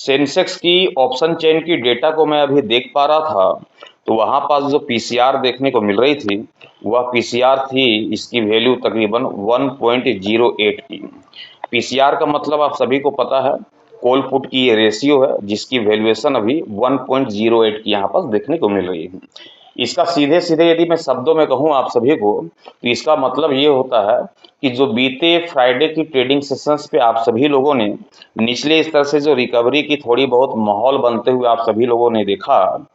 Sensex की option chain की data को मैं अभी देख पा रहा था, तो वहाँ पास जो पीसीआर देखने को मिल रही थी, वह पीसीआर थी, इसकी वैल्यू तकरीबन 1.08 की। पीसीआर का मतलब आप सभी को पता है, कॉल पुट की ये रेशियो है, जिसकी वैल्यूएशन अभी 1.08 की यहाँ पास देखने को मिल रही है। इसका सीधे सीधे यदि मैं शब्दों में कहूँ आप सभी को, तो इसका मतलब ये होता है कि जो बीते फ्राइडे की ट्रेडिंग सेशंस पे आप सभी लोगों ने निचले स्तर से जो रिकवरी की थोड़ी बहुत माहौल बनते हुए आप सभी लोगों ने देखा,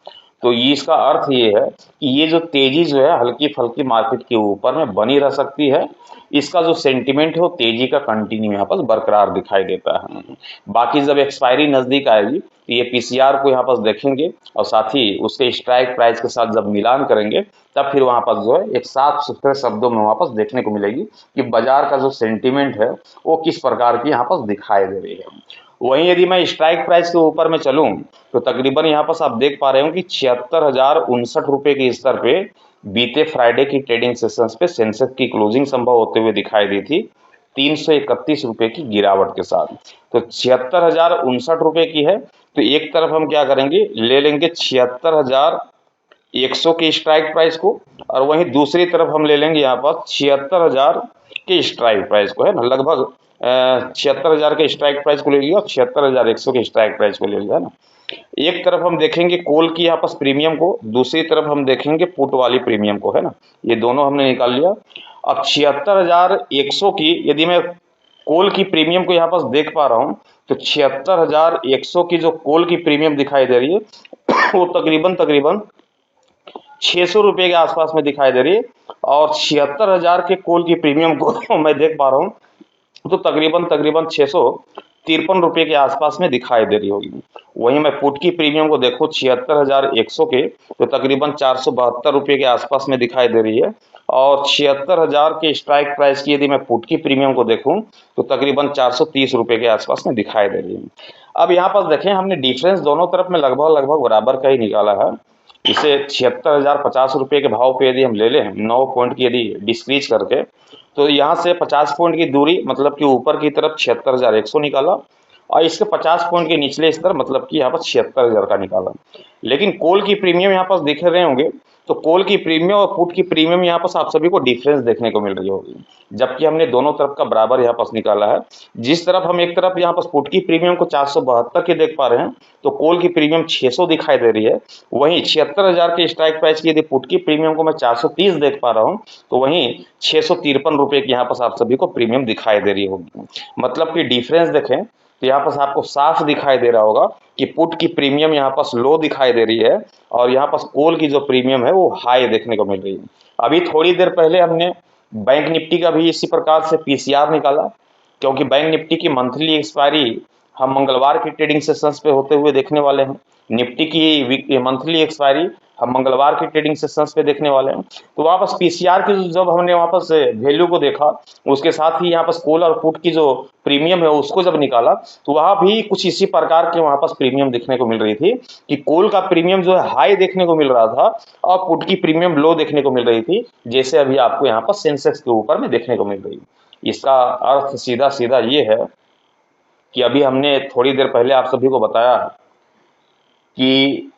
तो ये इसका अर्थ ये है कि ये जो तेजी जो है हल्की फल्की मार्केट के ऊपर में बनी रह सकती है। इसका जो सेंटिमेंट है वो तेजी का कंटिन्यू यहाँ पर बरकरार दिखाई देता है। बाकी जब एक्सपायरी नजदीक आएगी तो ये पीसीआर को यहाँ पर देखेंगे और साथ ही उसके स्ट्राइक प्राइस के साथ जब मिलान करेंगे, तब फिर वहाँ पर जो है एक साफ सुथरे शब्दों में वहाँ पर देखने को मिलेगी कि बाजार का जो सेंटिमेंट है वो किस प्रकार की यहाँ पर दिखाई दे रही है। वहीं यदि मैं स्ट्राइक प्राइस के ऊपर में चलूं, तो तकरीबन यहाँ पर आप देख पा रहे हो कि 76,059 रुपए के स्तर पे बीते फ्राइडे की ट्रेडिंग सेशंस पे सेंसेक्स की क्लोजिंग संभव होते हुए दिखाई दी थी 331 रुपए की गिरावट के साथ। तो 76,059 की है, तो एक तरफ हम क्या करेंगे, ले लेंगे 76,100 के स्ट्राइक प्राइस को, और वहीं दूसरी तरफ हम ले लेंगे यहाँ पर 76,000 के स्ट्राइक प्राइस को, है ना, लगभग 76,000 के स्ट्राइक प्राइस को ले लिया, 76,100 के स्ट्राइक प्राइस को ले लिया, है ना। एक तरफ हम देखेंगे कोल की यहाँ पर प्रीमियम को, दूसरी तरफ हम देखेंगे पुट वाली प्रीमियम को, है ना। ये दोनों हमने निकाल लिया। अब 76,100 की यदि मैं कोल की प्रीमियम को यहाँ पर देख पा रहा हूँ, तो 76,100 की जो कोल की प्रीमियम दिखाई दे रही है वो तकरीबन तकरीबन 600 रुपए के आसपास में दिखाई दे रही है, और 76,000 के कोल की प्रीमियम को मैं देख पा रहा हूँ तो तकरीबन तकरीबन 653 रुपए के आसपास में दिखाई दे रही होगी। वहीं मैं पुट की प्रीमियम को देखूं 76,100 के, तो तकरीबन 472 रुपए के आसपास में दिखाई दे रही है, और 76,000 के स्ट्राइक प्राइस की यदि मैं पुट की प्रीमियम को देखूं तो तकरीबन 430 रुपए के आसपास में दिखाई दे रही है। अब यहाँ पर देखें, हमने डिफरेंस दोनों तरफ में लगभग लगभग बराबर का ही निकाला है। इसे 76,050 रुपए के भाव पे यदि हम ले लें 9 पॉइंट की यदि डिस्क्रीज करके, तो यहाँ से 50 पॉइंट की दूरी मतलब कि ऊपर की तरफ 76,100 निकाला, और इसके 50 पॉइंट के निचले स्तर मतलब कि यहाँ पर 76,000 का निकाला। लेकिन कोल की प्रीमियम यहाँ पर दिख रहे होंगे, तो कोल की प्रीमियम और पुट की प्रीमियम यहाँ पर आप सभी को डिफरेंस देखने को मिल रही होगी, जबकि हमने दोनों तरफ का बराबर यहाँ पर निकाला है। जिस तरफ हम एक तरफ यहाँ पर पुट की प्रीमियम को 472 के देख पा रहे हैं, तो कोल की प्रीमियम 600 दिखाई दे रही है। वहीं 76,000 के स्ट्राइक प्राइस की यदि पुट की प्रीमियम को मैं 430 देख पा रहा हूँ, तो वहीं 653 रुपए की यहाँ पर आप सभी को प्रीमियम दिखाई दे रही होगी। मतलब कि डिफरेंस देखें तो यहाँ पर आपको साफ दिखाई दे रहा होगा कि पुट की प्रीमियम यहाँ पर लो दिखाई दे रही है, और यहाँ पर कोल की जो प्रीमियम है वो हाई देखने को मिल रही है। अभी थोड़ी देर पहले हमने बैंक निफ्टी का भी इसी प्रकार से पीसीआर निकाला, क्योंकि बैंक निफ्टी की मंथली एक्सपायरी हम मंगलवार की ट्रेडिंग सेशंस पे होते हुए देखने वाले हैं। निफ्टी की मंथली एक्सपायरी हम मंगलवार की ट्रेडिंग सेशंस पे देखने वाले हैं। तो वापस पीसीआर की जब हमने वापस वैल्यू को देखा, उसके साथ ही यहाँ पर कोल और पुट की जो प्रीमियम है उसको जब निकाला, तो वहाँ भी कुछ इसी प्रकार के वहाँ पर प्रीमियम देखने को मिल रही थी कि कोल का प्रीमियम जो है हाई देखने को मिल रहा था, और पुट की प्रीमियम लो देखने को मिल रही थी, जैसे अभी आपको यहाँ पर सेंसेक्स के ऊपर में देखने को मिल रही है। इसका अर्थ सीधा सीधा ये है कि अभी हमने थोड़ी देर पहले आप सभी को बताया कि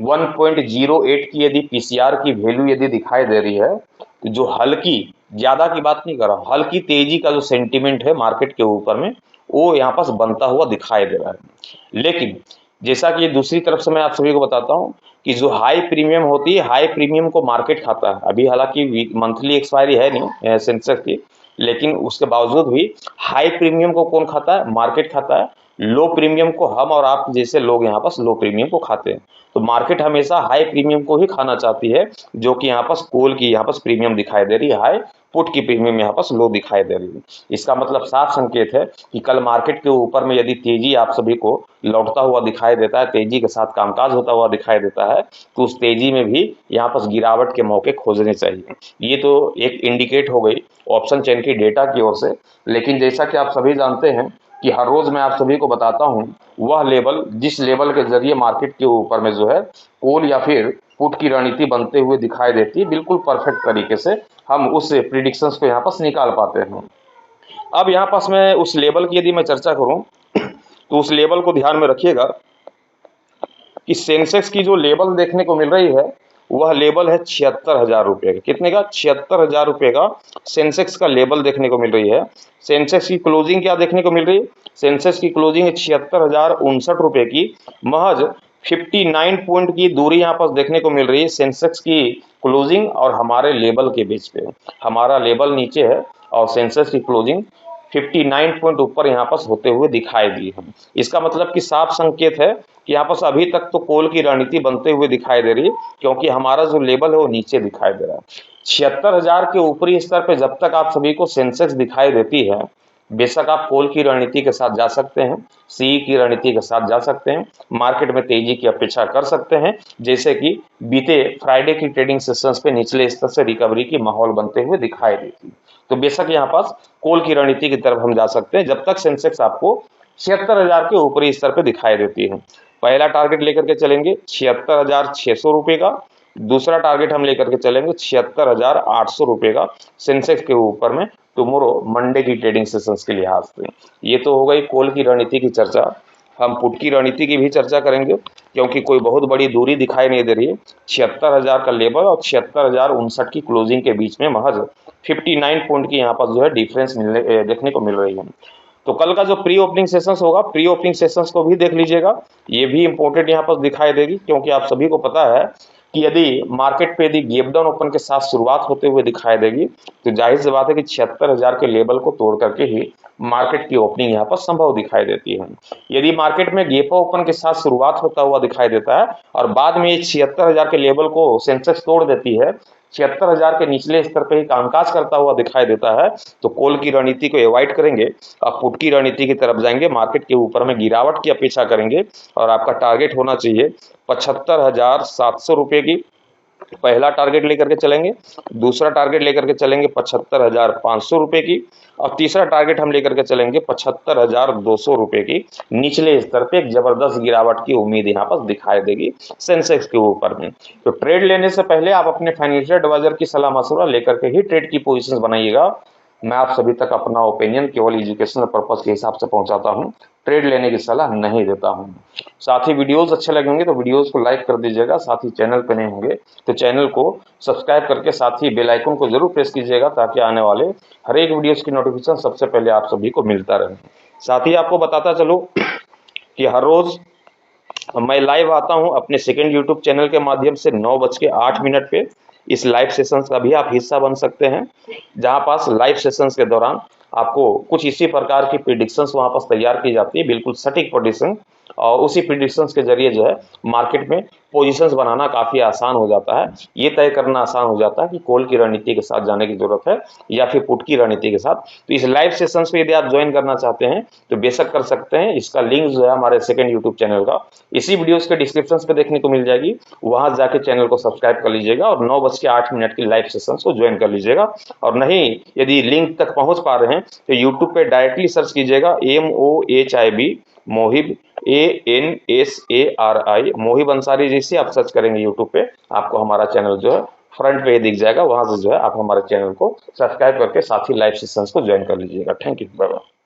1.08 की यदि पीसीआर की वैल्यू यदि दिखाई दे रही है, तो जो हल्की, ज्यादा की बात नहीं कर रहा, हल्की तेजी का जो सेंटीमेंट है मार्केट के ऊपर में वो यहाँ पास बनता हुआ दिखाई दे रहा है। लेकिन जैसा कि दूसरी तरफ से मैं आप सभी को बताता हूँ कि जो हाई प्रीमियम होती है, हाई प्रीमियम को मार्केट खाता है। अभी हालांकि मंथली एक्सपायरी है नहीं सेंसेक्स की, लेकिन उसके बावजूद भी हाई प्रीमियम को कौन खाता है, मार्केट खाता है। लो प्रीमियम को हम और आप जैसे लोग यहाँ पास लो प्रीमियम को खाते हैं। तो मार्केट हमेशा हाई प्रीमियम को ही खाना चाहती है, जो कि यहाँ पास कोल की यहाँ पास प्रीमियम दिखाई दे रही है हाई, पुट की प्रीमियम यहाँ पास लो दिखाई दे रही है। इसका मतलब साफ संकेत है कि कल मार्केट के ऊपर में यदि तेजी आप सभी को लौटता हुआ दिखाई देता है, तेजी के साथ कामकाज होता हुआ दिखाई देता है, तो उस तेजी में भी यहाँ पास गिरावट के मौके खोजने चाहिए। ये तो एक इंडिकेट हो गई ऑप्शन चेन की डेटा की ओर से। लेकिन जैसा कि आप सभी जानते हैं कि हर रोज मैं आप सभी को बताता हूं वह लेवल, जिस लेवल के जरिए मार्केट के ऊपर में जो है कोल या फिर पुट की रणनीति बनते हुए दिखाई देती है, बिल्कुल परफेक्ट तरीके से हम उस प्रिडिक्शंस को यहाँ पास निकाल पाते हैं। अब यहाँ पास मैं उस लेवल की यदि मैं चर्चा करूं, तो उस लेवल को ध्यान में रखिएगा कि सेंसेक्स की जो लेवल देखने को मिल रही है वह लेवल है 76,000 रुपये का। कितने का? 76,000 रुपये का सेंसेक्स का लेवल देखने को मिल रही है। सेंसेक्स की क्लोजिंग क्या देखने को मिल रही है? सेंसेक्स की क्लोजिंग है 76,059 रुपये की। महज 59 पॉइंट की दूरी यहाँ पर देखने को मिल रही है सेंसेक्स की क्लोजिंग और हमारे लेवल के बीच पे। हमारा लेवल नीचे है और सेंसेक्स की क्लोजिंग 59 पॉइंट ऊपर यहाँ पर होते हुए दिखाई दी है। इसका मतलब कि साफ संकेत है कि यहाँ पर अभी तक तो कॉल की रणनीति बनते हुए दिखाई दे रही है, क्योंकि हमारा जो लेवल है वो नीचे दिखाई दे रहा है। 76,000 के ऊपरी स्तर पे जब तक आप सभी को सेंसेक्स दिखाई देती है, बेशक आप कॉल की रणनीति के साथ जा सकते हैं, सी की रणनीति के साथ जा सकते हैं, मार्केट में तेजी की अपेक्षा कर सकते हैं, जैसे कि बीते फ्राइडे की ट्रेडिंग सेशंस पे निचले स्तर से रिकवरी की माहौल बनते हुए दिखाई देती। तो बेशक यहाँ पास कॉल की रणनीति की तरफ हम जा सकते हैं जब तक सेंसेक्स आपको 76,000 के ऊपरी स्तर पे दिखाई देती है। पहला टारगेट लेकर के चलेंगे 76,600 रुपये का। दूसरा टारगेट हम लेकर के चलेंगे 76,800 रुपये का सेंसेक्स के ऊपर में टुमारो मंडे की ट्रेडिंग सेशंस के लिहाज से। ये तो हो गई कॉल की रणनीति की चर्चा। हम पुट की रणनीति की भी चर्चा करेंगे, क्योंकि कोई बहुत बड़ी दूरी दिखाई नहीं दे रही है। 76,000 का लेवल और 76,059 की क्लोजिंग के बीच में महज 59 पॉइंट की यहाँ पर जो है डिफरेंस देखने को मिल रही है। तो कल का जो प्री ओपनिंग सेशंस होगा, प्री ओपनिंग सेशंस को भी देख लीजिएगा। ये भी इंपॉर्टेंट यहाँ पर दिखाई देगी, क्योंकि आप सभी को पता है कि यदि मार्केट पे यदि गैप डाउन ओपन के साथ शुरुआत होते हुए दिखाई देगी तो जाहिर सी बात है कि 76,000 के लेवल को तोड़ करके ही मार्केट की ओपनिंग यहाँ पर संभव दिखाई देती है। यदि मार्केट में गैप ओपन के साथ शुरुआत होता हुआ दिखाई देता है और बाद में 76,000 के लेवल को सेंसेक्स तोड़ देती है, 76,000 के निचले स्तर पर ही कामकाज करता हुआ दिखाई देता है, तो कॉल की रणनीति को अवॉइड करेंगे, आप पुट की रणनीति की तरफ जाएंगे, मार्केट के ऊपर में गिरावट की अपेक्षा करेंगे और आपका टारगेट होना चाहिए 75,700 रुपये की। पहला टारगेट लेकर के चलेंगे, दूसरा टारगेट लेकर के चलेंगे 75,500 रुपये की और तीसरा टारगेट हम लेकर के चलेंगे 75,200 रुपये की। निचले स्तर पे एक जबरदस्त गिरावट की उम्मीद यहाँ पर दिखाई देगी सेंसेक्स के ऊपर में। तो ट्रेड लेने से पहले आप अपने फाइनेंशियल एडवाइजर की सलाह मशवरा लेकर के ही ट्रेड की पोजीशंस बनाइएगा। मैं आप सभी तक अपना ओपिनियन केवल एजुकेशनल पर्पस के हिसाब से पहुंचाता हूं, ट्रेड लेने की सलाह नहीं देता हूं। साथ ही वीडियोस अच्छे लगे होंगे तो वीडियोस को लाइक कर दीजिएगा। साथ ही चैनल पर नए होंगे तो चैनल को सब्सक्राइब करके साथ ही बेल आइकन को जरूर प्रेस कीजिएगा, ताकि आने वाले हर एक वीडियोस की नोटिफिकेशन सबसे पहले आप सभी को मिलता रहे। साथ ही आपको बताता चलो कि हर रोज मैं लाइव आता हूं अपने सेकंड यूट्यूब चैनल के माध्यम से 9:08 पे। इस लाइव सेशंस का भी आप हिस्सा बन सकते हैं, जहां पास लाइव सेशंस के दौरान आपको कुछ इसी प्रकार की प्रिडिक्शंस वहां पर तैयार की जाती है, बिल्कुल सटीक प्रिडिक्शन, और उसी प्रिडिक्शंस के जरिए जो है मार्केट में पोजीशंस बनाना काफी आसान हो जाता है। ये तय करना आसान हो जाता है कि कॉल की रणनीति के साथ जाने की जरूरत है या फिर पुट की रणनीति के साथ। तो इस लाइव सेशंस पे यदि आप ज्वाइन करना चाहते हैं तो बेशक कर सकते हैं। इसका लिंक जो है हमारे सेकंड यूट्यूब चैनल का इसी वीडियोस के डिस्क्रिप्शन पे देखने को मिल जाएगी, वहां जाके चैनल को सब्सक्राइब कर लीजिएगा और 9:08 की लाइव सेशंस को ज्वाइन कर लीजिएगा। और नहीं, यदि लिंक तक पहुंच पा रहे हैं तो यूट्यूब पे डायरेक्टली सर्च कीजिएगा MOHIB मोहिब ANSARI मोहिब अंसारी। जैसे आप सर्च करेंगे यूट्यूब पे आपको हमारा चैनल जो है फ्रंट पे दिख जाएगा, वहां से जो है आप हमारे चैनल को सब्सक्राइब करके साथ ही लाइव सेशंस को ज्वाइन कर लीजिएगा। Thank you, bye bye.